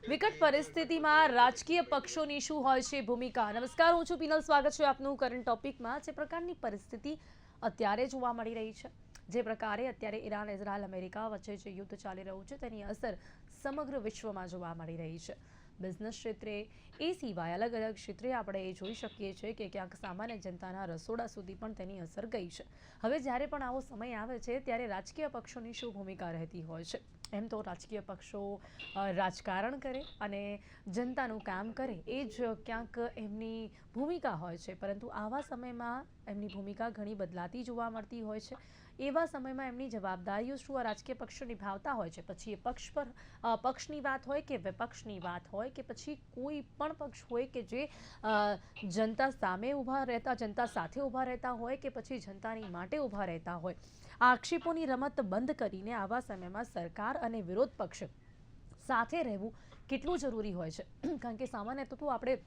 વિકટ પરિસ્થિતિમાં રાજકીય પક્ષોની શું હોય છે ભૂમિકા? નમસ્કાર, હું છું પીનલ. સ્વાગત છે આપનું કરંટ ટોપિકમાં. જે પ્રકારની પરિસ્થિતિ અત્યારે જોવા મળી રહી છે, જે પ્રકારે અત્યારે ઈરાન, ઇઝરાયલ, અમેરિકા વચ્ચે જે યુદ્ધ ચાલી રહ્યું છે તેની અસર સમગ્ર વિશ્વમાં જોવા મળી રહી છે. બિઝનેસ ક્ષેત્રે એ સિવાય અલગ અલગ ક્ષેત્રે આપણે એ જોઈ શકીએ છીએ કે ક્યાંક સામાન્ય જનતાના રસોડા સુધી પણ તેની અસર ગઈ છે. હવે જ્યારે પણ આવો સમય આવે છે ત્યારે રાજકીય પક્ષોની શું ભૂમિકા રહેતી હોય છે? એમ તો રાજકીય પક્ષો રાજકારણ કરે અને જનતાનું કામ કરે એ જ ક્યાંક એમની ભૂમિકા હોય છે, પરંતુ આવા સમયમાં એમની ભૂમિકા ઘણી બદલાતી જોવા મળતી હોય છે. એવા સમયમાં એમની જવાબદારીઓ શું આ રાજકીય પક્ષો નિભાવતા હોય છે, પછી એ પક્ષની વાત હોય કે વિપક્ષની વાત હોય કે પછી કોઈ પણ પક્ષ હોય કે જે જનતા સામે ઊભા રહેતા, જનતા સાથે ઊભા રહેતા હોય કે પછી જનતાની માટે ઊભા રહેતા હોય, આક્ષેપોની રમત બંધ કરીને આવા સમયમાં સરકાર અને વિરોધ પક્ષ સાથે રહેવું કેટલું જરૂરી હોય છે? કારણ કે સામાન્ય તો આપણે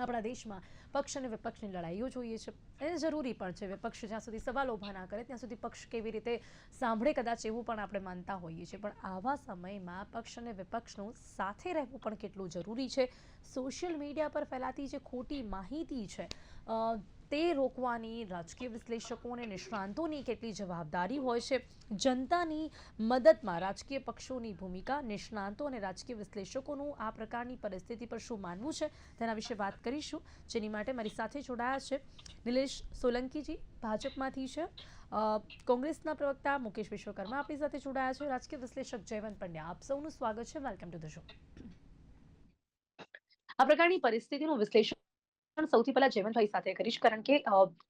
આપણા દેશમાં પક્ષ અને વિપક્ષની લડાઈઓ જોઈએ છે. એ જરૂરી પણ છે. વિપક્ષ જ્યાં સુધી સવાલ ઊભા ના કરે ત્યાં સુધી પક્ષ કેવી રીતે સાંભળે કદાચ એવું પણ આપણે માનતા હોઈએ છીએ. પણ આવા સમયમાં પક્ષ અને વિપક્ષનું સાથે રહેવું પણ કેટલું જરૂરી છે. સોશિયલ મીડિયા પર ફેલાતી જે ખોટી માહિતી છે તે રોકવાની રાજકીય વિશ્લેષકો અને નિષ્ણાંતોની કેટલી જવાબદારી હોય છે? જનતાની મદદમાં રાજકીય પક્ષોની ભૂમિકા, નિષ્ણાંતો અને રાજકીય વિશ્લેષકોનું આ પ્રકારની પરિસ્થિતિ પર શું માનવું છે તેના વિશે વાત કરીશું. જેની માટે મારી સાથે જોડાયા છે નિલેશ સોલંકીજી, ભાજપમાંથી છે, કોંગ્રેસના પ્રવક્તા મુકેશ વિશ્વકર્મા આપણી સાથે જોડાયા છે, રાજકીય વિશ્લેષક જયવંત પંડ્યા. આપ સૌનું સ્વાગત છે. Welcome to the show. આ પ્રકારની પરિસ્થિતિનું વિશ્લેષણ સૌથી પહેલા જયવંતભાઈ સાથે કરીશ, કારણ કે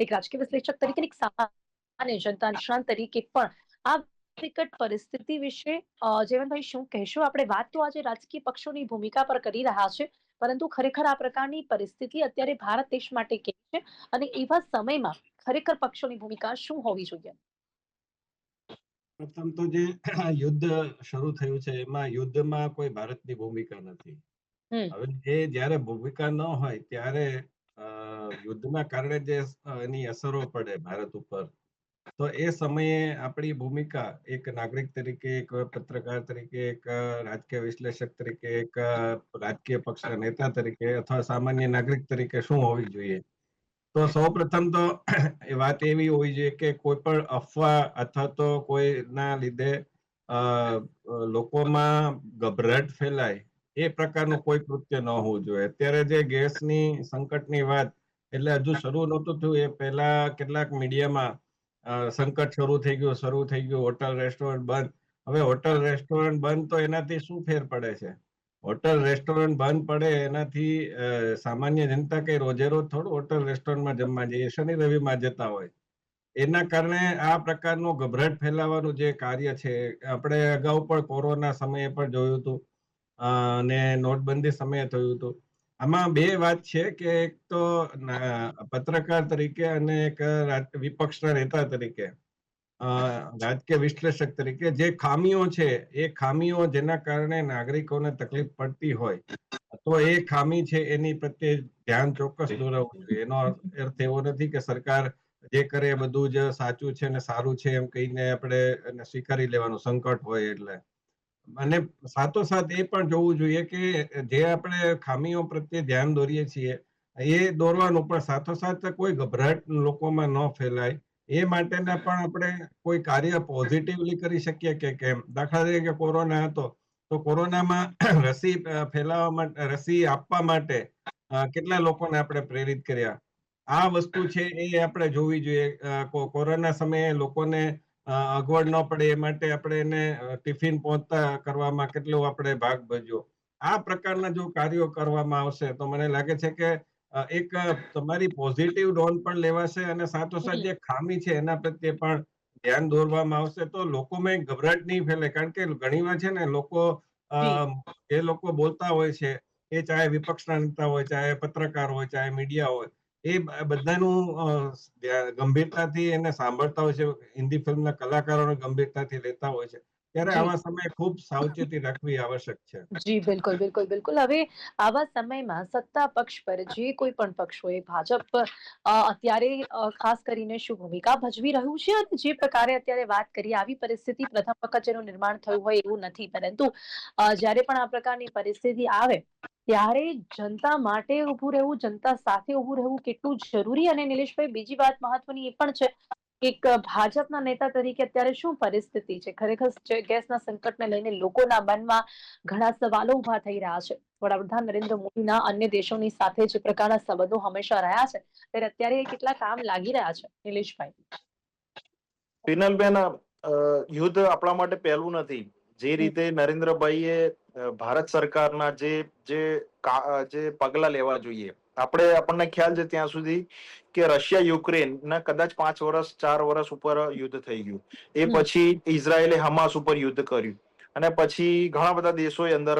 એક રાજકીય વિશ્લેષક તરીકે, એક સામાન્ય જનતા નિષ્ણાંત તરીકે પણ આ વિકટ પરિસ્થિતિ વિશે જયવંતભાઈ શું કહેશો? આપણે વાત તો આજે રાજકીય પક્ષોની ભૂમિકા પર કરી રહ્યા છે, પરંતુ ખરેખર આ પ્રકારની પરિસ્થિતિ અત્યારે ભારત દેશ માટે કેવી છે અને એવા સમયમાં ખરેખર પક્ષોની ભૂમિકા શું હોવી જોઈએ? પ્રથમ તો જે યુદ્ધ શરૂ થયું છે એમાં યુદ્ધમાં કોઈ ભારતની ભૂમિકા નથી. હવે એ જ્યારે ભૂમિકા ન હોય ત્યારે યુદ્ધના કારણે જે એની અસરો પડે ભારત ઉપર, તો એ સમયે આપણી ભૂમિકા એક નાગરિક તરીકે, એક પત્રકાર તરીકે, એક રાજકીય વિશ્લેષક તરીકે, એક રાજકીય પક્ષના નેતા તરીકે અથવા સામાન્ય નાગરિક તરીકે શું હોવી જોઈએ? તો સૌપ્રથમ તો એ વાત એવી હોવી જોઈએ કે કોઈ પણ અફવા અથવા તો કોઈના લીધે લોકોમાં ગભરાટ ફેલાય એ પ્રકારનું કોઈ કૃત્ય ન હોવું જોઈએ. અત્યારે જે ગેસની સંકટની વાત, એટલે હજુ શરૂ નહોતું થયું એ પહેલા કેટલાક મીડિયામાં સંકટ શરૂ થઈ ગયું, હોટલ રેસ્ટોરન્ટ બંધ. હવે હોટલ રેસ્ટોરન્ટ બંધ તો એનાથી શું ફેર પડે છે? હોટલ રેસ્ટોરન્ટ બંધ પડે એનાથી સામાન્ય જનતા કઈ રોજે રોજ થોડું હોટલ રેસ્ટોરન્ટમાં જમવા જઈએ, શનિ રવિમાં જતા હોય. એના કારણે આ પ્રકારનું ગભરાટ ફેલાવાનું જે કાર્ય છે, આપણે અગાઉ પણ કોરોના સમયે પણ જોયું હતું અને નોટબંધી સમયે થયું હતું. આમાં બે વાત છે કે એક તો પત્રકાર તરીકે અને એક વિપક્ષના નેતા તરીકે, રાજકીય વિશ્લેષક તરીકે જે ખામીઓ છે, એ ખામીઓ જેના કારણે નાગરિકોને તકલીફ પડતી હોય, તો એ ખામી છે એની પ્રત્યે ધ્યાન ચોક્કસ દોરાવવું જોઈએ. એનો અર્થ એવો નથી કે સરકાર જે કરે એ બધું જ સાચું છે ને સારું છે એમ કહીને આપણે એને સ્વીકારી લેવાનું, સંકટ હોય એટલે. અને સાથોસાથ એ પણ જોવું જોઈએ કે જે આપણે ખામીઓ પ્રત્યે ધ્યાન દોરીએ છીએ એ દોરવાનું, પણ સાથોસાથ કોઈ ગભરાટ લોકોમાં ન ફેલાય એ માટેના પણ આપણે કોઈ કાર્ય પોઝિટિવલી કરી શકીએ કે કેમ. દાખલા તરીકે કોરોના હતો, તો કોરોનામાં રસી ફેલાવવા માટે, રસી આપવા માટે કેટલા લોકોને આપણે પ્રેરિત કર્યા. આ વસ્તુ છે એ આપણે જોવી જોઈએ. કોરોના સમયે લોકોને અગવડ ન પડે એ માટે આપણે એને ટિફિન પહોંચતા કરવામાં કેટલો આપણે ભાગ ભજ્યો. આ પ્રકારના જો કાર્યો કરવામાં આવશે તો મને લાગે છે કે એક તમારી પોઝિટિવ નોંધ પણ લેવાશે અને સાથોસાથ જે ખામી છે એના પ્રત્યે પણ ધ્યાન દોરવામાં આવશે, તો લોકોમાં ગભરાટ નહીં ફેલે. કારણ કે ઘણીવાર છે ને લોકો જી. જે લોકો બોલતા હોય છે, એ ચાહે વિપક્ષના નેતા હોય, ચાહે પત્રકાર હોય, ચાહે મીડિયા હોય, એ બધાનું ગંભીરતાથી એને સાંભળતા હોય છે. હિન્દી ફિલ્મના કલાકારોને ગંભીરતાથી લેતા હોય છે. ત્યારે જી આવા સમયે ખૂબ સાવચેતી રાખવી આવશ્યક છે. જી બિલકુલ બિલકુલ બિલકુલ. હવે આવા સમયમાં સત્તા પક્ષ પર જે કોઈ પણ પક્ષ હોય, ભાજપ અત્યારે ખાસ કરીને શું ભૂમિકા ભજવી રહ્યું છે, અને જે પ્રકારે અત્યારે વાત કરીએ, આવી પરિસ્થિતિ પ્રથમ વખત જેનું નિર્માણ થયું હોય એવું નથી, પરંતુ જ્યારે પણ આ પ્રકારની પરિસ્થિતિ આવે ત્યારે જનતા માટે ઊભું રહેવું, જનતા સાથે ઊભું રહેવું કેટલું જરૂરી. અને નિલેશભાઈ, બીજી વાત મહત્વની એ પણ છે, એક ભાજપના નેતા તરીકે અત્યારે શું પરિસ્થિતિ છે, ખરેખર ગેસના સંકટને લઈને લોકોના મનમાં ઘણા સવાલો ઉભા થઈ રહ્યા છે. વડાપ્રધાન નરેન્દ્ર મોદીના અન્ય દેશોની સાથે જે પ્રકારના સંબંધો હંમેશા રહ્યા છે, ત્યારે અત્યારે કેટલા કામ લાગી રહ્યા છે, નિલેશભાઈ? પિનલબેન, યુદ્ધ આપણા માટે પહેલું નથી. જે રીતે નરેન્દ્રભાઈએ ભારત સરકારના જે પગલા લેવા જોઈએ, આપણને ખ્યાલ છે ત્યાં સુધી કે રશિયા યુક્રેન ના કદાચ 4 વર્ષ ઉપર યુદ્ધ થઈ ગયું. એ પછી ઇઝરાયેલે હમાસ ઉપર યુદ્ધ કર્યું, અને પછી ઘણા બધા દેશોએ અંદર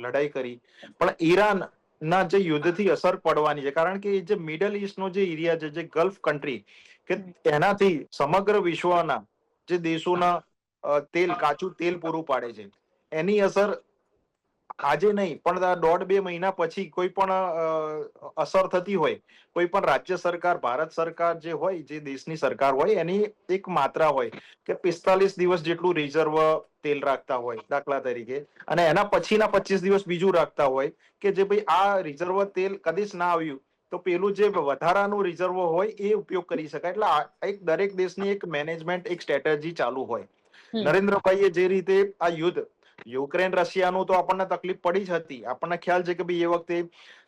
લડાઈ કરી. પણ ઈરાન ના જે યુદ્ધથી અસર પડવાની છે, કારણ કે જે મિડલ ઈસ્ટ નો જે એરિયા છે, જે ગલ્ફ કન્ટ્રી, કે એનાથી સમગ્ર વિશ્વના જે દેશોના કાચું તેલ પૂરું પાડે છે, એની અસર આજે નહીં પણ 1.5-2 મહિના પછી કોઈ પણ અસર થતી હોય, કોઈ પણ રાજ્ય સરકાર, ભારત સરકાર જે હોય, જે દેશની સરકાર હોય, એની એક માત્રા હોય કે 45 દિવસ જેટલું રિઝર્વ તેલ રાખતા હોય દાખલા તરીકે, અને એના પછીના 25 દિવસ બીજું રાખતા હોય કે જે ભાઈ આ રિઝર્વ તેલ કદી જ ના આવ્યું તો પેલું જે વધારાનું રિઝર્વ હોય એ ઉપયોગ કરી શકાય. એટલે એક દરેક દેશની એક મેનેજમેન્ટ, એક સ્ટ્રેટેજી ચાલુ હોય. નરેન્દ્રભાઈએ જે રીતે આ યુદ્ધ યુક્રેન રશિયાનું તો આપણને તકલીફ પડી જ હતી. આપણને ખ્યાલ છે કે ભાઈ એ વખતે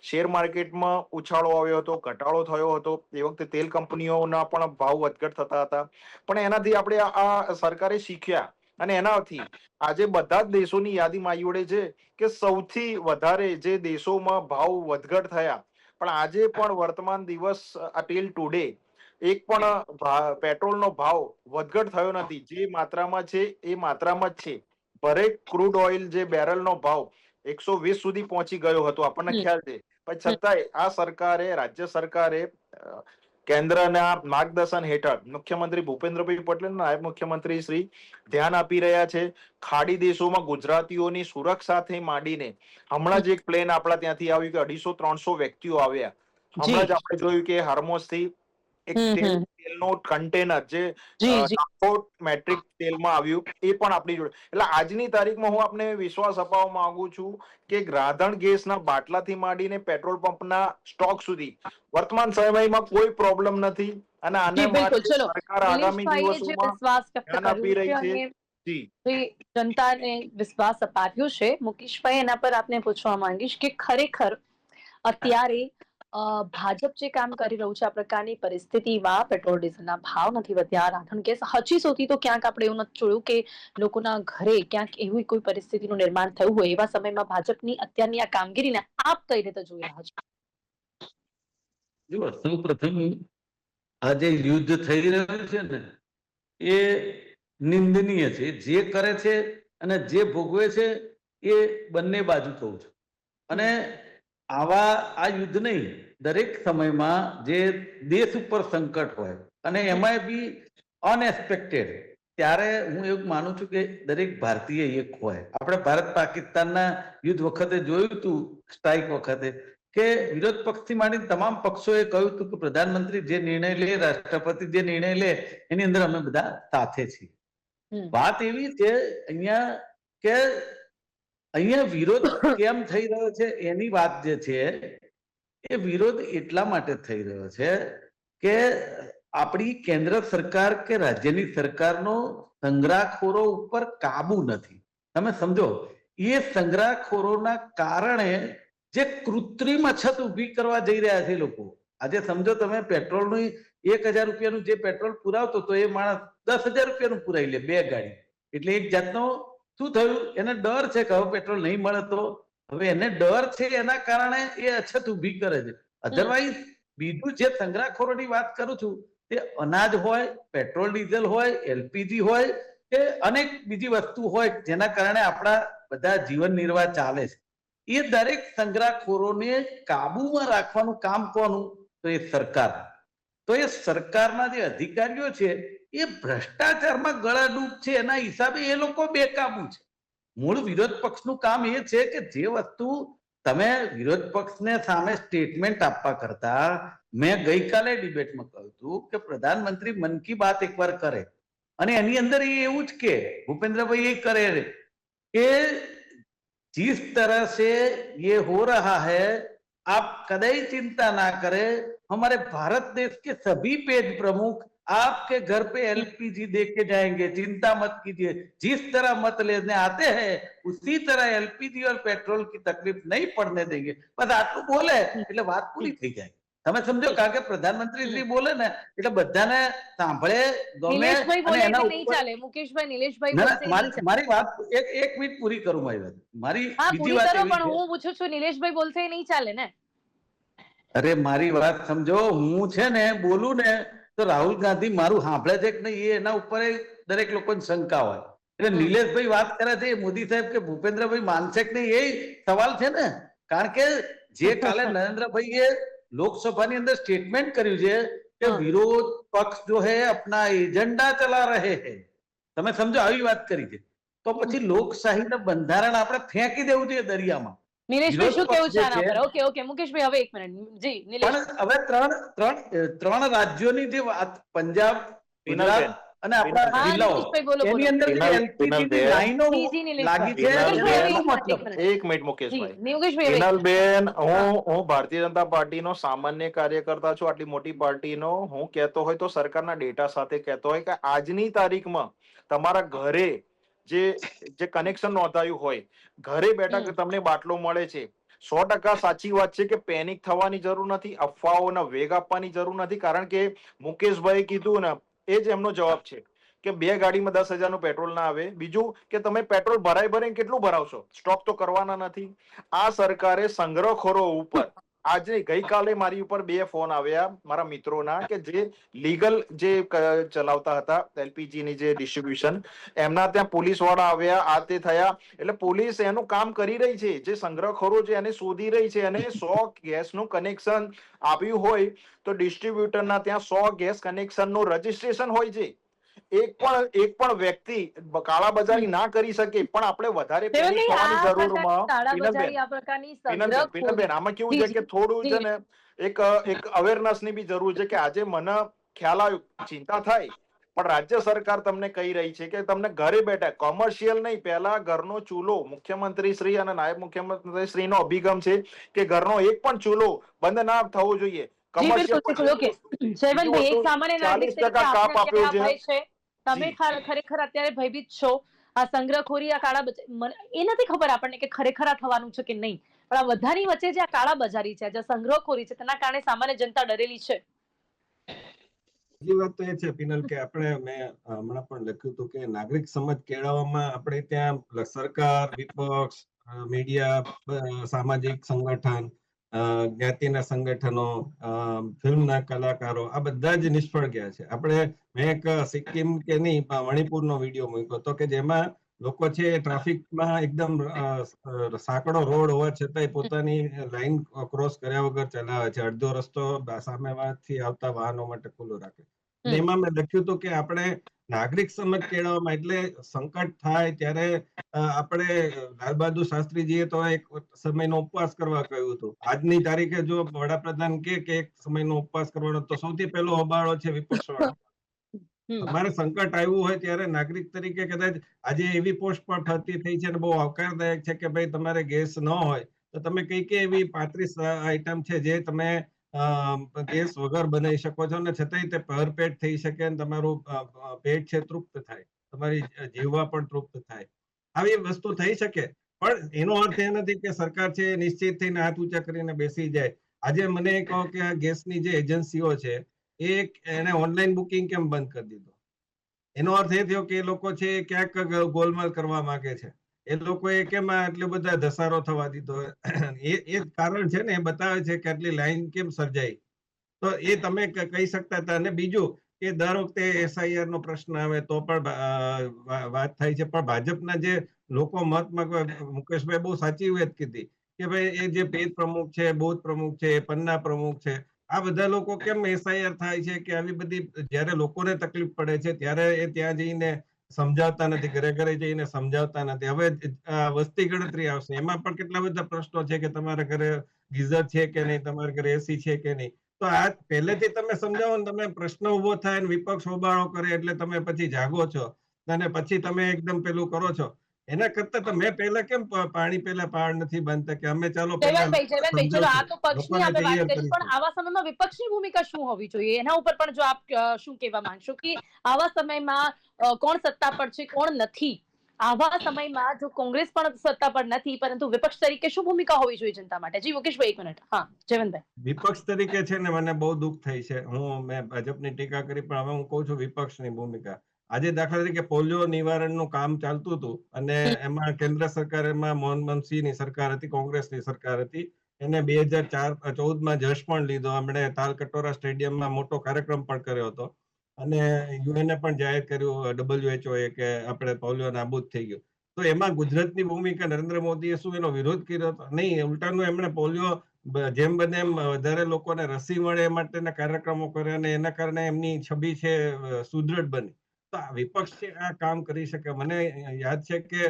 શેર માર્કેટમાં ઉછાળો આવ્યો હતો, ઘટાડો થયો હતો, એ વખતે તેલ કંપનીઓના પણ ભાવ વધઘટ થતા હતા. પણ એનાથી આપણે આ સરકારે શીખ્યા, અને એનાથી આજે બધા જ દેશોની યાદીમાં આવી વળે છે કે સૌથી વધારે જે દેશોમાં ભાવ વધઘટ થયા, પણ આજે પણ વર્તમાન દિવસ ટિલ ટુડે એક પણ પેટ્રોલનો ભાવ વધઘટ થયો નથી. જે માત્રામાં છે એ માત્રામાં જ છે. દરેક ક્રૂડ ઓઇલ જે બેરલનો ભાવ 120 સુધી પહોંચી ગયો હતો, આપણને ખ્યાલ છે. પણ છતાંય આ સરકારે, રાજ્ય સરકારે કેન્દ્રના માર્ગદર્શન હેઠળ મુખ્યમંત્રી ભૂપેન્દ્રભાઈ પટેલ, નાયબ મુખ્યમંત્રી શ્રી ધ્યાન આપી રહ્યા છે. ખાડી દેશોમાં ગુજરાતીઓની સુરક્ષાથી માંડીને હમણાં જ એક પ્લેન આપણા ત્યાંથી આવ્યું કે 250-300 વ્યક્તિઓ આવ્યા. હમણાં જ આપણે જોયું કે હાર્મોસથી એક તેલનો કન્ટેનર જે મેટ્રિક તેલમાં આવ્યું, એ પણ આપણી જોડે. એટલે આજની તારીખમાં હું આપને વિશ્વાસ અપાવવા માંગુ છું કે રાધણ ગેસના બાટલાથી માંડીને પેટ્રોલ પંપના સ્ટોક સુધી વર્તમાન સમયમાં કોઈ પ્રોબ્લેમ નથી, અને આને માટે સરકાર આગામી દિવસોમાં ધ્યાન આપી રહી છે. જી, જનતાને વિશ્વાસ અપાવ્યો છે મુકેશભાઈ, એના પર આપને પૂછવા માંગીશ કે ખરેખર અત્યારે ભાજપ જે કામ કરી રહ્યું છે, આ પ્રકારની પરિસ્થિતિમાં પેટ્રોલ ડીઝલના ભાવ નથી વધ્યા, રાંધણ ગેસ હજી સુધી તો ક્યાંક આપણે એવું નથી જોયું કે લોકોના ઘરે ક્યાંક એવી કોઈ પરિસ્થિતિનું નિર્માણ થયું હોય, એવા સમયમાં ભાજપની અત્યારની આ કામગીરીને આપ કઈ રીતે જોઈ રહ્યા છો? જો સૌ પ્રથમ આ જે યુદ્ધ થઈ રહ્યું છે ને, એ નિંદનીય છે. જે કરે છે અને જે ભોગવે છે એ બંને બાજુ કહું છું. અને આ યુદ્ધ નહીં, દરેક સમયમાં જે દેશ ઉપર સંકટ હોય અને એમાં બી અનએક્સપેક્ટેડ, ત્યારે હું એવું માનું છું કે દરેક ભારતીય એક હોય. આપણે ભારત પાકિસ્તાનના યુદ્ધ વખતે જોયું હતું, સ્ટ્રાઇક વખતે, કે વિરોધ પક્ષથી માંડીને તમામ પક્ષોએ કહ્યું હતું કે પ્રધાનમંત્રી જે નિર્ણય લે, રાષ્ટ્રપતિ જે નિર્ણય લે, એની અંદર અમે બધા સાથે છીએ. વાત એવી છે અહીંયા કે અહીંયા વિરોધ કેમ થઈ રહ્યો છે એની વાત જે છે, એ વિરોધ એટલા માટે થઈ રહ્યો છે કે આપણી કેન્દ્ર સરકાર કે રાજ્યની સરકારનો સંગ્રહખોરો ઉપર કાબુ નથી. તમે સમજો, એ સંગ્રહખોરોના કારણે જે કૃત્રિમ અછત ઊભી કરવા જઈ રહ્યા છે લોકો. આજે સમજો તમે, પેટ્રોલનું 1000 રૂપિયાનું જે પેટ્રોલ પુરાવતો તો એ માણસ 10,000 રૂપિયાનું પુરાવી લે, 2 ગાડી. એટલે એક જાતનો શું થયું, એને ડર છે કે હવે પેટ્રોલ નહીં મળે તો. હવે એને ડર છે, એના કારણે એ અછત ઊભી કરે છે. અધરવાઇઝ બીજું જે સંગ્રહખોરોની વાત કરું છું, તે અનાજ હોય, પેટ્રોલ ડીઝલ હોય, એલપીજી હોય, કે અનેક બીજી વસ્તુ હોય જેના કારણે આપણા બધા જીવન નિર્વાહ ચાલે છે. એ દરેક સંગ્રહખોરોને કાબુમાં રાખવાનું કામ કોનું? તો એ સરકાર. તો એ સરકારના જે અધિકારીઓ છે એ ભ્રષ્ટાચારમાં ગળાડૂબ છે, એના હિસાબે એ લોકો બેકાબુ છે. મૂળ વિરોધ પક્ષનું કામ એ છે કે જે વસ્તુ તમે વિરોધ પક્ષને સામે સ્ટેટમેન્ટ આપવા કરતા, મેં ગઈકાલે ડિબેટમાં કહ્યું હતું કે પ્રધાનમંત્રી મન કી બાત એકવાર કરે અને એની અંદર એ એવું જ કે ભૂપેન્દ્રભાઈ એ કરે कि जिस तरह से ये हो रहा है आप कतई चिंता ना करें, हमारे भारत देश के सभी पेज प्रमुख आपके घर पे एलपीजी दे के जाएंगे, चिंता मत कीजिए. जिस तरह मत लेने आते हैं उसी तरह एलपीजी और पेट्रोल की तकलीफ नहीं पड़ने देंगे. बस आटલું બોલે એટલે વાત પૂરી થઈ જાય. તમે સમજો, કારણ કે પ્રધાનમંત્રી શ્રી બોલે ને એટલે બધાને સાંભળે, ગમે નિલેશભાઈ અને બોલે એના એટલે નહીં ઉપર ચાલે. મુકેશભાઈ, નિલેશભાઈ ના, બોલશે નહીં ચાલે. મારી વાત એક મિનિટ પૂરી કરું. મારી વાત મારી હા, બીજી પૂરી વાત કરો, એવી પણ છે, હું પૂછું છું નિલેશભાઈ બોલશે એ નહીં ચાલે ને. અરે મારી વાત સમજો, હું છે ને બોલું ને તો રાહુલ ગાંધી મારું સાંભળે છે કે નહીં એ એના ઉપર દરેક લોકોને શંકા હોય. એટલે નિલેશભાઈ વાત કરે છે એ મોદી સાહેબ કે ભૂપેન્દ્રભાઈ માનશે કે નહીં એ સવાલ છે ને. કારણ કે જે કાલે નરેન્દ્રભાઈએ લોકસભાની અંદર સ્ટેટમેન્ટ કર્યું છે કે વિરોધ પક્ષ જો હે અપના એજન્ડા ચલા રહે હે, તમે સમજો આવી વાત કરી છે, તો પછી લોકશાહીના બંધારણ આપણે ફેંકી દેવું જોઈએ દરિયામાં. નિલેશભાઈ શું કેવું છે આના વિરોધ પર? ઓકે ઓકે મુકેશભાઈ, હવે એક મિનિટ. જી નિલેશ. પણ હવે ત્રણ રાજ્યોની જે વાત, પંજાબ, ગુજરાત અને આપણા હા, જિલ્લાઓ, નિલેશભાઈ બોલો, બોલો. એની અંદર જે LPG ની લાઈનો જી, જી, નિલેશભાઈ. લાગી છે નિલેશભાઈ, એનો હવે મતલબ એક મિનિટ મુકેશભાઈ. જી, નિલેશભાઈ, હવે હિનલબેન, હું ભારતીય જનતા પાર્ટીનો સામાન્ય કાર્યકર્તા છું. આટલી મોટી પાર્ટીનો હું કહેતો હોય તો સરકારના ડેટા સાથે કહેતો હોય કે આજની તારીખમાં તમારા ઘરે જે કનેક્શન નોંધાયું હોય, ઘરે બેઠા કે તમને બાટલો મળે છે. 100% સાચી વાત છે કે પેનિક થવાની જરૂર નથી, અફવાઓના વેગ આપવાની જરૂર નથી. કારણ કે મુકેશભાઈ કીધું ને એ જ એમનો જવાબ છે કે 2 ગાડીમાં 10,000 નું પેટ્રોલ ના આવે. બીજું કે તમે પેટ્રોલ ભરાઈને કેટલું ભરાવશો? સ્ટોક તો કરવાના નથી. આ સરકારે સંગ્રહખોરો ઉપર આજે ગઈકાલે મારી ઉપર 2 ફોન આવ્યા મારા મિત્રોના કે જે લીગલ જે ચલાવતા હતા એલપીજી ની જે ડિસ્ટ્રીબ્યુશન, એમના ત્યાં પોલીસ વાળા આવ્યા, આ તે થયા. એટલે પોલીસ એનું કામ કરી રહી છે, જે સંગ્રહખોરો છે એને શોધી રહી છે. અને 100 ગેસનું કનેક્શન આપ્યું હોય તો ડિસ્ટ્રીબ્યુટરના ત્યાં 100 ગેસ કનેક્શન નું રજીસ્ટ્રેશન હોય છે. એક પણ વ્યક્તિ કાળાબજારી ના કરી શકે. પણ આપણે વધારે પેનિક થવાની જરૂરમાં પીનલબેન આમાં કેવું છે કે થોડું છે ને એક અવેરનેસ ની બી જરૂર છે. કે આજે મને ખ્યાલ આવ્યો, ચિંતા થાય, પણ રાજ્ય સરકાર તમને કહી રહી છે કે તમને ઘરે બેઠા કોમર્શિયલ નહીં, પહેલા ઘરનો ચૂલો, મુખ્યમંત્રી શ્રી અને નાયબ મુખ્યમંત્રી શ્રી નો અભિગમ છે કે ઘરનો એક પણ ચૂલો બંધ ના થવો જોઈએ. તમે ખરેખર અત્યારે ભયભીત છો આ સંગ્રહખોરી, આ કાળા, એ નથી ખબર આપણને કે ખરેખર આ થવાનું છે કે નહીં, પણ આ બધાની વચ્ચે જે આ કાળા બજારી છે, જે સંગ્રહખોરી છે, તેના કારણે સામાન્ય જનતા ડરેલી છે. બીજી વાત તો એ છે પિનલ કે મેં હમણાં પણ લખ્યું હતું કે નાગરિક સમજ કેળવવામાં આપણે ત્યાં સરકાર, વિપક્ષ, મીડિયા, સામાજિક સંગઠન, જ્ઞાતિના સંગઠનો, ફિલ્મના કલાકારો, આ બધા જ નિષ્ફળ ગયા છે. મેં એક સિક્કિમ કે નહીં મણિપુરનો વિડીયો મૂક્યો હતો કે જેમાં લોકો છે ટ્રાફિકમાં એકદમ સાંકડો રોડ હોવા છતાંય પોતાની લાઈન ક્રોસ કર્યા વગર ચલાવે છે, અડધો રસ્તો સામેથી આવતા વાહનો માટે ખુલ્લો રાખે. એમાં મેં લખ્યું હતું કે આપણે નાગરિક સમજ કેળવવામાં, એટલે સંકટ થાય ત્યારે આપણે લાલ બહાદુર શાસ્ત્રીજીએ તો એક સમયનો ઉપવાસ કરવા કહ્યું હતું. આજની તારીખે જો વડાપ્રધાન કે એક સમયનો ઉપવાસ કરવાનો, તો સૌથી પહેલો હોબાળો છે વિપક્ષ વાળો. તમારે સંકટ આવ્યું હોય ત્યારે નાગરિક તરીકે કદાચ આજે એવી પોસ્ટ પણ થતી થઈ છે અને બહુ આવકારદાયક છે કે ભાઈ તમારે ગેસ ન હોય તો તમે કઈ એવી 35 આઈટમ છે જે તમે ગેસ વગર બનાવી શકો છો અને છતાંય તે ભરપેટ થઈ શકે અને તમારું પેટ છે તૃપ્ત થાય, તમારી જીવવા પણ તૃપ્ત થાય. આવી વસ્તુ થઈ શકે. પણ એનો અર્થ એ નથી કે સરકાર છે નિશ્ચિત થઈને હાથ ઊંચા કરીને બેસી જાય. આજે મને કહો કે આ ગેસની જે એજન્સીઓ છે એને ઓનલાઈન બુકિંગ કેમ બંધ કરી દીધો? એનો અર્થ એ થયો કે એ લોકો છે ક્યાંક ગોલમાલ કરવા માંગે છે. એ લોકોએ કેમ એટલો બધા ધસારો થવા દીધો? એ કારણ છે ને, એ બતાવે છે કે આટલી લાઈન કેમ સર્જાઈ. તો એ તમે કહી શકતા હતા. અને બીજું કે દર વખતે SIR નો પ્રશ્ન આવે તો પણ વાત થાય છે, પણ ભાજપના જે લોકો મતમાં, મુકેશભાઈ બહુ સાચી વાત કીધી કે ભાઈ એ જે પેજ પ્રમુખ છે, બૂથ પ્રમુખ છે, પન્ના પ્રમુખ છે, આ બધા લોકો કેમ SIR થાય છે કે આવી બધી જ્યારે લોકોને તકલીફ પડે છે ત્યારે એ ત્યાં જઈને સમજાવતા નથી, ઘરે ઘરે જઈને સમજાવતા નથી. હવે વસ્તી ગણતરી આવશે, એમાં પણ કેટલા બધા પ્રશ્નો છે કે તમારા ઘરે ગીઝર છે કે નહીં, તમારા ઘરે એસી છે કે નહીં. તો આ પહેલેથી તમે સમજાવો ને, તમે પ્રશ્ન ઉભો થાય ને વિપક્ષ હોબાળો કરે એટલે તમે પછી જાગો છો અને પછી તમે એકદમ પેલું કરો છો. એના કરતા તમે પહેલા કેમ પાણી પહેલા પહાડ નથી બાંધતા કે અમે ચાલો પહેલા જયવંતભાઈ, ચલો આ તો પક્ષની લોકોને આપણે વાત તૈયાર કરી, પણ કરીશું. આવા સમયમાં વિપક્ષની ભૂમિકા શું હોવી જોઈએ એના ઉપર પણ જો આપ શું કહેવા માંગશો કે આવા સમયમાં કોણ સત્તા પર છે કોણ નથી, આવા સમયમાં જો કોંગ્રેસ પણ સત્તા પર નથી પરંતુ વિપક્ષ તરીકે શું ભૂમિકા હોવી જોઈએ જનતા માટે? જી મુકેશભાઈ, 1 મિનિટ. હા જયવંતભાઈ. વિપક્ષ તરીકે છે ને મને બહુ દુઃખ થાય છે. મેં ભાજપની ટીકા કરી, પણ હવે હું કહું છું વિપક્ષની ભૂમિકા. આજે દાખલા તરીકે પોલિયો નિવારણનું કામ ચાલતું હતું અને એમાં કેન્દ્ર સરકારમાં મનમોહનસિંહની સરકાર હતી, કોંગ્રેસની સરકાર હતી. એને 2014માં જશ પણ લીધો. એમણે તાલકટોરા સ્ટેડિયમમાં મોટો કાર્યક્રમ પણ કર્યો હતો અને યુએનએ પણ જાહેર કર્યું, WHO કે આપણે પોલિયો નાબૂદ થઈ ગયો. તો એમાં ગુજરાતની ભૂમિકા નરેન્દ્ર મોદીએ શું એનો વિરોધ કર્યો હતો? નહીં, ઉલટાનું એમણે પોલિયો જેમ બને એમ વધારે લોકોને રસી મળે એ માટેના કાર્યક્રમો કર્યા અને એના કારણે એમની છબી છે સુદૃઢ બની. તો આ વિપક્ષ છે આ કામ કરી શકે. મને યાદ છે કે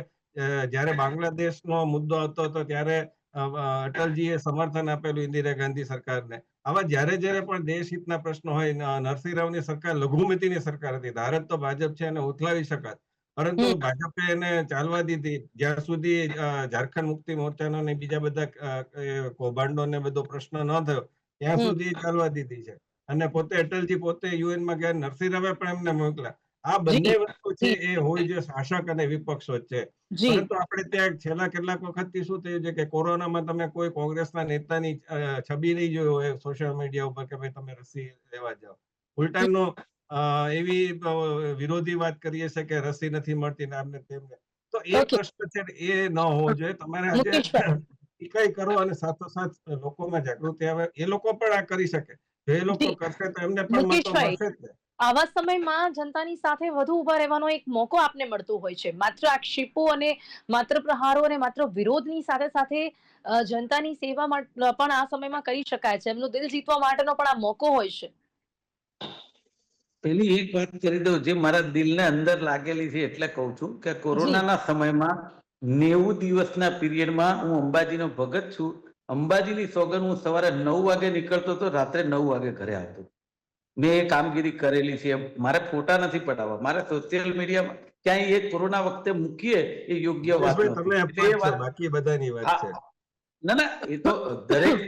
જ્યારે બાંગ્લાદેશનો મુદ્દો આવતો હતો ત્યારે અટલજીએ સમર્થન આપેલું ઇન્દિરા ગાંધી સરકારને. આવા જ્યારે જ્યારે પણ દેશહિતના પ્રશ્નો હોય, નરસિંહ રાવની સરકાર લઘુમતીની સરકાર હતી, ધારત તો ભાજપ છે એને ઉથલાવી શકાત, પરંતુ ભાજપે એને ચાલવા દીધી જ્યાં સુધી ઝારખંડ મુક્તિ મોરચાનો ને બીજા બધા કૌભાંડો ને બધો પ્રશ્ન ન થયો ત્યાં સુધી ચાલવા દીધી છે. અને પોતે અટલજી પોતે યુએનમાં ગયા, નરસિંહ રાવે પણ એમને મોકલ્યા. આ બંને વસ્તુ છે એ હોય છે શાસક અને વિપક્ષ વચ્ચે. પરંતુ આપણે ત્યાં છેલ્લા કેટલાક વખતથી શું થયું છે કે કોરોનામાં તમે કોઈ કોંગ્રેસના નેતાની છબી નહીં જોઈ હોય સોશિયલ મીડિયા ઉપર કે ભાઈ તમે રસી લેવા જાઓ. ઉલટાનો એવી વિરોધી વાત કરીએ છે કે રસી નથી મળતી ને આમને તેમને. તો એ પ્રશ્ન છે એ ન હોવો જોઈએ. તમારે આજે ટીકાઈ કરો અને સાથોસાથ લોકોમાં જાગૃતિ આવે. એ લોકો પણ આ કરી શકે. જો એ લોકો કરશે તો એમને પણ મતો મળશે જ. આવા સમયમાં જનતાની સાથે વધુ ઉભા રહેવાનો એક મોકો આપને મળતો હોય છે. માત્ર આક્ષેપો અને માત્ર પ્રહારો અને માત્ર વિરોધની સાથે સાથે જનતાની સેવા પણ આ સમયમાં કરી શકાય છે. એમનું દિલ જીતવા માટેનો પણ આ મોકો હોય છે. પેલી એક વાત કરી દઉં જે મારા દિલને અંદર લાગેલી છે એટલે કહું છું કે કોરોનાના સમયમાં 90 દિવસના પીરિયડમાં હું અંબાજીનો ભગત છું. અંબાજીની સોગંદ હું સવારે 9 વાગે નીકળતો હતો, રાત્રે 9 વાગે ઘરે આવતો. મેં એ કામગીરી કરેલી છે. મારે ફોટા નથી પડાવવા, મારે સોશિયલ મીડિયામાં ક્યાંય એ કોરોના વખતે મૂકીએ એ યોગ્ય વાત નથી. બાકી બધાની વાત છે. ના એ તો દરેક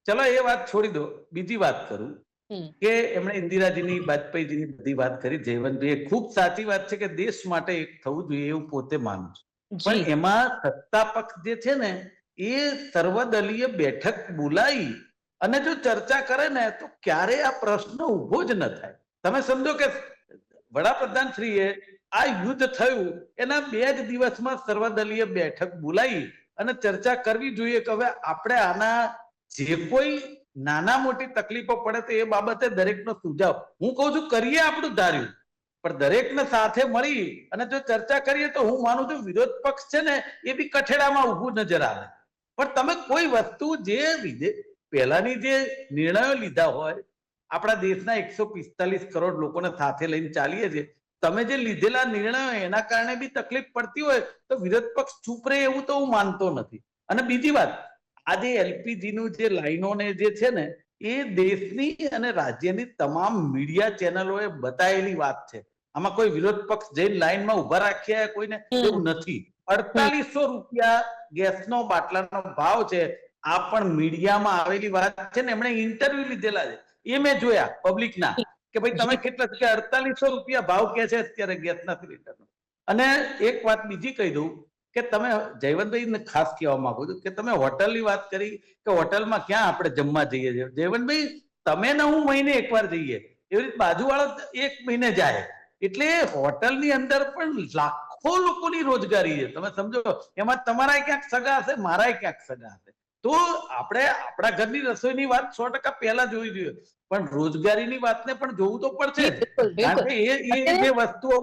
ચલો એ વાત છોડી દો. બીજી વાત કરું કે એમણે ઇન્દિરાજીની, વાજપેયીજીની બધી વાત કરી. જયવંતભાઈ ખૂબ સાચી વાત છે કે દેશ માટે એક થવું જોઈએ એવું પોતે માનું છું. પણ એમાં સત્તા પક્ષ જે છે ને એ સર્વદલીય બેઠક બોલાવી અને જો ચર્ચા કરે ને તો ક્યારે આ પ્રશ્ન ઉભો જ ન થાય. તમે સમજો કે વડાપ્રધાન શ્રીએ આ યુદ્ધ થયું એના 2 જ દિવસમાં સર્વદલીય બેઠક બોલાવી અને ચર્ચા કરવી જોઈએ કે હવે આપણે આના જે કોઈ નાના મોટી તકલીફો પડે તો એ બાબતે દરેકનો સુઝાવ, હું કહું છું કરીએ આપણું ધાર્યું, પણ દરેકને સાથે મળી અને જો ચર્ચા કરીએ તો હું માનું છું વિરોધ પક્ષ છે ને એ બી કઠેડામાં ઊભું નજર આવે. પણ તમે કોઈ વસ્તુ જે પહેલાની જે નિર્ણયો લીધા હોય, આપણા દેશના 145 કરોડ લોકોને સાથે લઈને ચાલીએ છીએ, તમે જે લીધેલા નિર્ણયો એના કારણે બી તકલીફ પડતી હોય તો વિરોધ પક્ષ ચૂપ રહે એવું તો હું માનતો નથી. અને બીજી વાત, આજે એલપીજી નું જે લાઈનોને જે છે ને એ દેશની અને રાજ્યની તમામ મીડિયા ચેનલોએ બતાવેલી વાત છે. આમાં કોઈ વિરોધ પક્ષ જઈને લાઈનમાં ઉભા રાખ્યા કોઈને એવું નથી. 4800 રૂપિયા ગેસનો બાટલાનો ભાવ છે. આ પણ મીડિયામાં આવેલી વાત છે ને, એમણે ઇન્ટરવ્યુ લીધેલા છે એ મેં જોયા પબ્લિકના કે ભાઈ તમે કેટલા, કે 4800 રૂપિયા ભાવ કે છે અત્યારે ગેસના સિલિન્ડરનો. અને એક વાત બીજી કહી દઉં કે તમે જયવંતભાઈને ખાસ કહેવા માંગુ છું કે તમે હોટલની વાત કરી કે હોટલમાં ક્યાં આપણે જમવા જઈએ છીએ. જયવંતભાઈ તમે ને હું મહિને એકવાર જઈએ, એવી રીતે બાજુવાળો 1 મહિને જાય. એટલે હોટલની અંદર પણ લાખો લોકોની રોજગારી છે. તમે સમજો એમાં તમારા ક્યાંક સગા હશે, મારા ક્યાંક સગા હશે. તો આપણે આપણા ઘરની રસોઈની વાત 100% પહેલા જોવી જોઈએ, પણ રોજગારીની વાતને પણ જોવું તો પડશે. કારણ કે એ જે વસ્તુઓ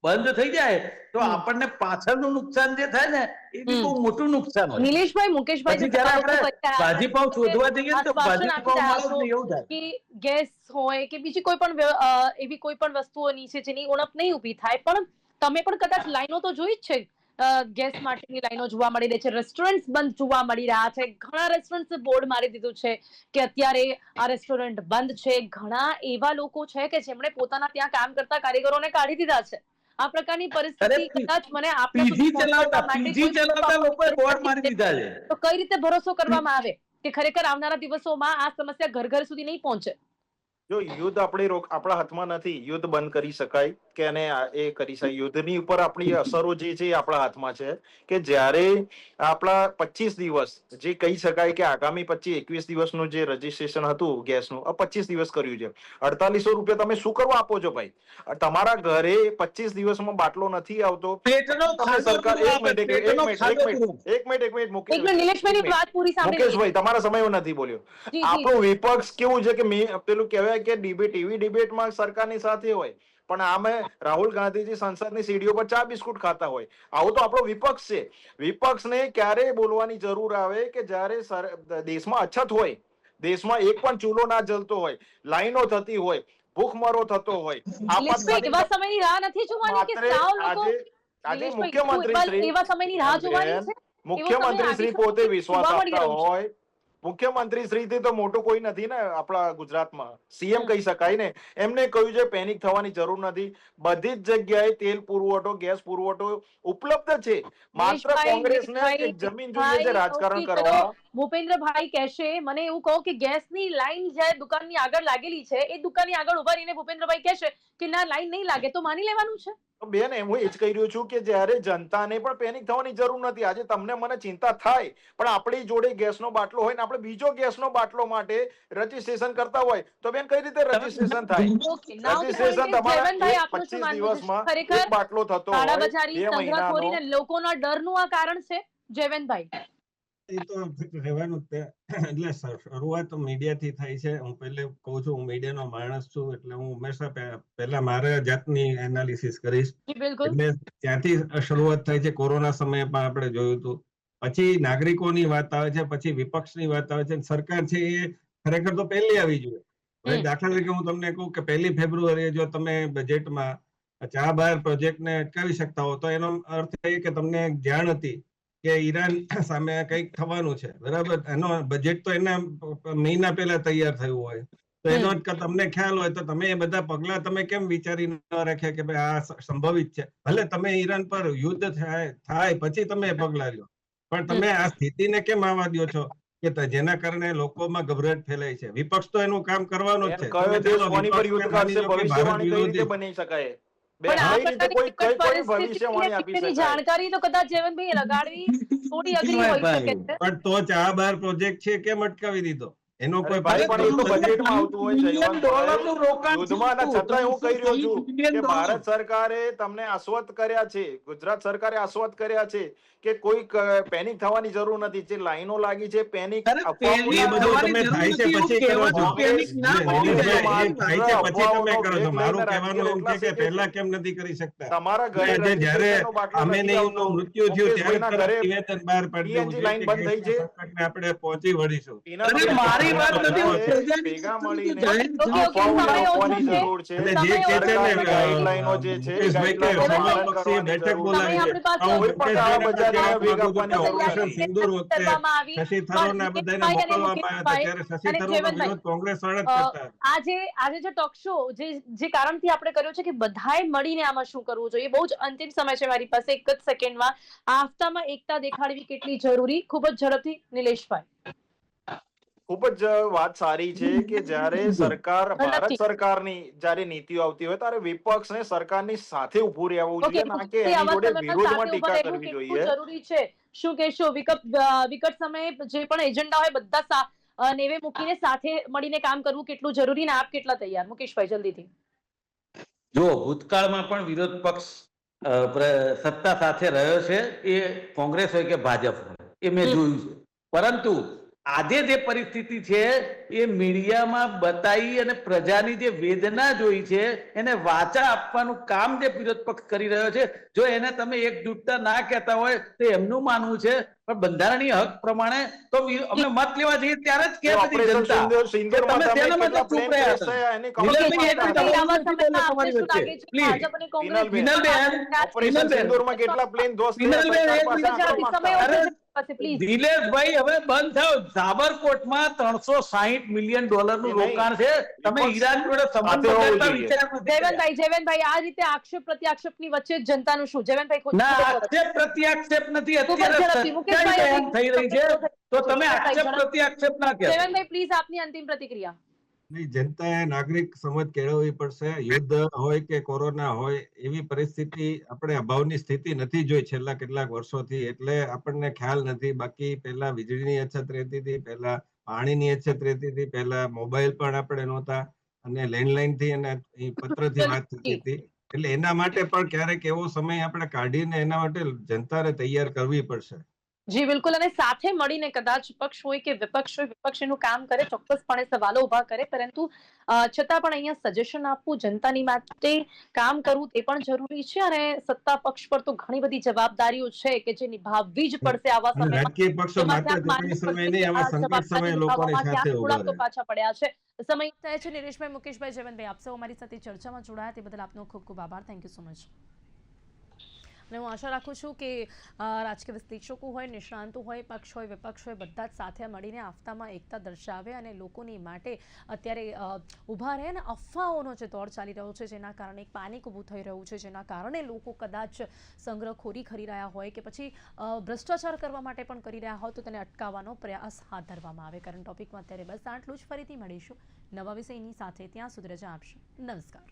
બંધ થઈ જાય તો હમ. આપણને પાછળનું નુકસાન જે થાય ને એ બી હમ. બહુ મોટું નુકસાન હોય. નિલેશભાઈ, મુકેશભાઈ પછી જે જ્યારે સવાલો આપણે કરી રહ્યા ભાજીપાવ હતા, શોધવા જઈએ ને તો આશ્વાસન આપી ભાજીપાવ રહ્યા મળે જ છો નહીં એવું થાય. કે ગેસ હોય કે બીજી કોઈ પણ એવી કોઈ પણ વસ્તુઓની છે જેની ઉણપ નહીં ઊભી થાય, પણ તમે પણ કદાચ લાઈનો તો જોઈ જ છે. ગેસ માટેની લાઈનો જોવા મળી રહી છે, રેસ્ટોરન્ટ બંધ જોવા મળી રહ્યા છે, ઘણા રેસ્ટોરન્ટ બોર્ડ મારી દીધું છે કે અત્યારે આ રેસ્ટોરન્ટ બંધ છે. ઘણા એવા લોકો છે કે જેમણે પોતાના ત્યાં કામ કરતા કારીગરોને કાઢી દીધા છે. આ પ્રકારની અરે પરિસ્થિતિ કદાચ મને આપણા સુધી પીજી પહોંચાડવા ચલાવતા માટે પીજી કોઈ ચલાવતા લોકોએ બોર્ડ મારી દીધા છે. તો કઈ રીતે ભરોસો કરવામાં આવે કે ખરેખર આવનારા દિવસોમાં આ સમસ્યા ઘર ઘર સુધી નહીં પહોંચે? જો યુદ્ધ આપણા હાથમાં નથી, યુદ્ધ બંધ કરી શકાય કે એને એ કરી શકાય. યુદ્ધની ઉપર આપણી અસરો જે છે એ આપણા હાથમાં છે. કે જ્યારે આપણા 25 દિવસ જે કહી શકાય કે આગામી 21 દિવસનું જે રજીસ્ટ્રેશન હતું ગેસનું, 25 દિવસ કર્યું છે. 4800 રૂપિયા તમે શું કરવા આપો છો ભાઈ? તમારા ઘરે 25 દિવસમાં બાટલો નથી આવતો. પેટનો તમે ખાધો સરકાર પૂરો એક આપે, મિનિટ પેટનો ખાધો પૂરો. એક મિનિટ નિલેશભાઈની વાત પૂરી સાંભળી મુકેશભાઈ, તમારા સમય હું નથી બોલ્યો. જી, આપણો વિપક્ષ કેવું છે કે પેલું કહેવાય કે ટીવી ડિબેટમાં સરકારની સાથે હોય, પણ આમે રાહુલ ગાંધીજી સંસદની સીડીઓ પર ચા બિસ્કુટ ખાતા હોય. આવો તો આપણો વિપક્ષ છે. વિપક્ષને ક્યારે બોલવાની જરૂર આવે કે જ્યારે દેશમાં અછત હોય, દેશમાં એક પણ ચૂલો ના જલતો હોય, લાઈનો થતી હોય, ભૂખમરો થતો હોય, નિલેશભાઈ, એવા સમયની રાહ નથી જોવાની કે સાવ લોકો આજે નિલેશભાઈ, મુખ્યમંત્રી એવા સમયની રાહ જોવાની છે? મુખ્યમંત્રી શ્રી પોતે વિશ્વાસ જોવા મળી આપતા રહ્યું છે. હોય. મુખ્યમંત્રી શ્રીથી તો મોટું કોઈ નથી ને આપણા ગુજરાતમાં. સીએમ કહી શકાય ને. એમને કહ્યું છે પેનિક થવાની જરૂર નથી. બધી જ જગ્યાએ તેલ પુરવઠો, ગેસ પુરવઠો ઉપલબ્ધ છે. માત્ર કોંગ્રેસને એક જમીન જોઈએ છે રાજકારણ કરવા. ભૂપેન્દ્રભાઈ કહેશે, મને એવું કહો કે ગેસની લાઈન જે દુકાનની આગળ લાગેલી છે, એ દુકાનની આગળ ઉભા રહીને ભૂપેન્દ્રભાઈ કહેશે કે ના લાઈન નહીં લાગે, તો માની લેવાનું છે? બેન, હું એ જ કહી રહ્યો છું કે જ્યારે જનતાને પણ પેનિક થવાની જરૂર નથી. આજે તમને મને ચિંતા થાય, પણ આપણી જોડે ગેસનો બાટલો હોય ને આપણે બીજો ગેસનો બાટલો માટે રજીસ્ટ્રેશન કરતા હોય તો બેન કઈ રીતે રજીસ્ટ્રેશન થાય? રજીસ્ટ્રેશન તમારા 25 દિવસમાં એક બાટલો થતો હોય, 2 મહિનાનો. લોકોના ડરનું આ કારણ છે જયવંતભાઈ? એ તો રહેવાનું જ. એટલે શરૂઆત મીડિયાથી થાય છે. હું પહેલે કહું છું, હું મીડિયાનો માણસ છું, એટલે હું હંમેશા પહેલા મારા જાતની એનાલિસિસ કરીશ. એટલે ત્યાંથી શરૂઆત થાય છે. કોરોના સમયે પણ આપણે જોયું હતું. પછી નાગરિકોની વાત આવે છે, પછી વિપક્ષની વાત આવે છે. સરકાર છે એ ખરેખર તો પહેલી આવી જોઈએ. હવે દાખલા તરીકે હું તમને કહું કે 1 ફેબ્રુઆરીએ જો તમે બજેટમાં ચાબહાર પ્રોજેક્ટને અટકાવી શકતા હો તો એનો અર્થ એ કે તમને જાણ હતી કે ઈરાન સામે કંઈક થવાનું છે, બરાબર? એનો બજેટ તો એના મહિના પહેલા તૈયાર થયું હોય, તો એનો તમને ખ્યાલ હોય તો તમે એ બધા પગલા તમે કેમ વિચારી ન રાખ્યા કે ભાઈ આ સંભવિત છે? ભલે તમે ઈરાન પર યુદ્ધ થાય પછી તમે એ પગલા લ્યો, પણ તમે આ સ્થિતિને કેમ આવવા દો છો કે જેના કારણે લોકોમાં ગભરાટ ફેલાય છે? વિપક્ષ તો એનું કામ કરવાનું જ છે. કયો દેશ કોની પર યુદ્ધ કરશે, ભવિષ્યવાણી કઈ રીતે બની શકાય? જાણકારી તો કદાચ જયવંતભાઈ લગાડવી થોડી અઘરી હોઈ શકે છે. પણ તો ચાબહાર પ્રોજેક્ટ છે કેમ અટકાવી દીધો? એનો કોઈ બજેટમાં આવતું હોય યુદ્ધમાં. છતાં હું કહી રહ્યો છું કે ભારત સરકારે તમને આશ્વસ્ત કર્યા છે, ગુજરાત સરકારે આશ્વસ્ત કર્યા છે કે કોઈ પેનિક થવાની જરૂર નથી. જે લાઈનો લાગી છે પેનિક થાય છે પછી કરો છો. થાય છે પછી તમે કરો છો. મારું કહેવાનું એમ છે કે પહેલા કેમ નથી કરી શકતા? તમારા ઘરે જ્યારે આમેનીનું મૃત્યુ થયું ત્યારે તરત નિવેદન બહાર પાડી દેવું લાઈન બંધ થઈ છે. આપણે પહોંચી વળીશું. મારી વાત નથી, ભેગા મળીને જરૂર છે. અને જે કે છે ને ગાઈડલાઈનો જે છે પક્ષીએ બેઠક બોલાવી છે. કોઈ પણ કાળા બજારીને ભેગા આપવાની જરૂર ઓપરેશન નથી. સિંદૂર વખતે શશી થરૂરને બધાને મોકલવામાં આવ્યા હતા, ત્યારે શશી થરૂરનો વિરોધ કોંગ્રેસ વાળા જ કરતા. આજે જે ટોક શો જે કારણથી આપણે કર્યો છે કે બધાએ મળીને આમાં શું કરવું જોઈએ, બહુ જ અંતિમ સમય છે મારી પાસે, એક જ સેકન્ડમાં આ હપ્તામાં એકતા દેખાડવી કેટલી જરૂરી, ખૂબ જ ઝડપથી નિલેશભાઈ. ખૂબ જ વાત સારી છે કે જ્યારે સરકાર, ભારત સરકારની જ્યારે નીતિઓ આવતી હોય ત્યારે વિપક્ષને સરકારની સાથે ઉભું રહેવું જોઈએ, ના કે એની જોડે વિરોધમાં ટીકા કરવી જોઈએ. જરૂરી છે. શું કહેશો? વિકટ સમયે જે પણ એજન્ડા હોય બધા નેવે મૂકીને સાથે મળીને કામ કરવું કેટલું જરૂરી, ને આપ કેટલા તૈયાર? મુકેશભાઈ જલ્દીથી. જો ભૂતકાળમાં પણ વિરોધ પક્ષ સત્તા સાથે રહ્યો છે, એ કોંગ્રેસ હોય કે ભાજપ હોય, એ મેં જોયું છે. પરંતુ આજે જે પરિસ્થિતિ છે એ મીડિયામાં બતાવી અને પ્રજાની જે વેદના જોઈ છે એને વાચા આપવાનું કામ જે વિરોધ પક્ષ કરી રહ્યો છે, જો એને તમે એકજૂટતા ના કહેતા હોય તો એમનું માનવું છે, પણ બંધારણીય હક પ્રમાણે તો અમે મત લેવા જઈએ ત્યારે જ કે બધી ઓપરેશન જનતા સિંદૂરમાં તમે તમે તેના માટે કેટલા ચૂપ પ્લેન રહ્યા ક્રેશ હતા. થયા એની વિનલભાઈ, એક ખબર મિનિટ, આવા તમારી સમયમાં આપને શું વચ્ચે. લાગે છે Please. ભાજપ અને કોંગ્રેસ વિનલબેન, ઓપરેશન વિનલબેન, સિંદૂરમાં કેટલા પ્લેન ધ્વસ્ત થયા વિનલબેન, સરકાર એક પાસે મિનિટ, આંકડો માંગતા સમય હોય. ઓછો છે પાસે, પ્લીઝ. દિલેશભાઈ, હવે બંધ થાવ. સાબરકોટમાં $360 મિલિયન નું એ નહીં. રોકાણ છે. તમે વિપક્ષ ઈરાન જોડે સંબંધ સાથે હોવું બગાડતા જોઈએ. વિચાર નથી કર્યા. જયવંતભાઈ આ રીતે આક્ષેપ પ્રત્યાક્ષેપની વચ્ચે જનતાનું શું? જયવંતભાઈ ખૂબ ના, ખૂબ જ સરસ. આક્ષેપ પ્રત્યાક્ષેપ નથી. ખૂબ જ અત્યારે ઝડપથી. સચ્ચાઈ મુકેશભાઈ, બયાન થઈ રહી છે, તો તમે આક્ષેપ પ્રત્યાક્ષેપ ના કહેશો. જયવંતભાઈ પ્લીઝ આપની અંતિમ પ્રતિક્રિયા. નહીં, જનતાએ નાગરિક સમજ કેળવવી પડશે. યુદ્ધ હોય કે કોરોના હોય, એવી પરિસ્થિતિ આપણે અભાવની સ્થિતિ નથી જોઈ છેલ્લા કેટલાક વર્ષોથી, એટલે આપણને ખ્યાલ નથી. બાકી પહેલા વીજળીની અછત રહેતી હતી, પહેલા પાણીની અછત રહેતી હતી, પહેલા મોબાઈલ પણ આપણે નહોતા, અને લેન્ડલાઈન થી અને પત્રથી વાત થતી હતી. એટલે એના માટે પણ ક્યારેક એવો સમય આપણે કાઢીને એના માટે જનતાને તૈયાર કરવી પડશે. જી બિલકુલ, અને સાથે મળીને કદાચ પક્ષ હોય કે વિપક્ષ હોય, વિપક્ષ એનું કામ કરે, ચોક્કસપણે સવાલો ઉભા કરે, પરંતુ છતાં પણ અહીંયા સજેશન આપવું, જનતાની માટે કામ કરવું તે પણ જરૂરી છે. અને સત્તા પક્ષ પર તો ઘણી બધી જવાબદારીઓ છે કે જે નિભાવવી જ પડશે આવા અને સમયમાં. રાજકીય પક્ષો જેમાં માત્ર ક્યાંક માનવું ચૂંટણી સમય પડશે નહીં, કે આવા આ સંકટ સમયે જવાબદારી લોકોની નિભાવવામાં સાથે ક્યાંક ઉભા થોડાક તો રહે. પાછા પડ્યા છે. સમય થાય છે. નિલેશભાઈ, મુકેશભાઈ, જયવંતભાઈ, આપ સૌ અમારી સાથે ચર્ચામાં જોડાયા તે બદલ આપનો ખૂબ ખૂબ આભાર. Thank you so much. અને હું આશા રાખું છું કે રાજકીય વિશ્લેષકો હોય, નિષ્ણાંતો હોય, પક્ષ હોય, વિપક્ષ હોય, બધા જ સાથે મળીને આફતામાં એકતા દર્શાવે અને લોકોની માટે અત્યારે ઊભા રહે. અને અફવાઓનો જે દોર ચાલી રહ્યો છે, જેના કારણે એક પેનિક ઊભું થઈ રહ્યું છે, જેના કારણે લોકો કદાચ સંગ્રહખોરી કરી રહ્યા હોય કે પછી ભ્રષ્ટાચાર કરવા માટે પણ કરી રહ્યા હોય, તો તેને અટકાવવાનો પ્રયાસ હાથ ધરવામાં આવે. કરંટ ટોપિકમાં અત્યારે બસ આટલું જ. ફરીથી મળીશું નવા વિષયની સાથે. ત્યાં સુધી રજા આપશો. નમસ્કાર.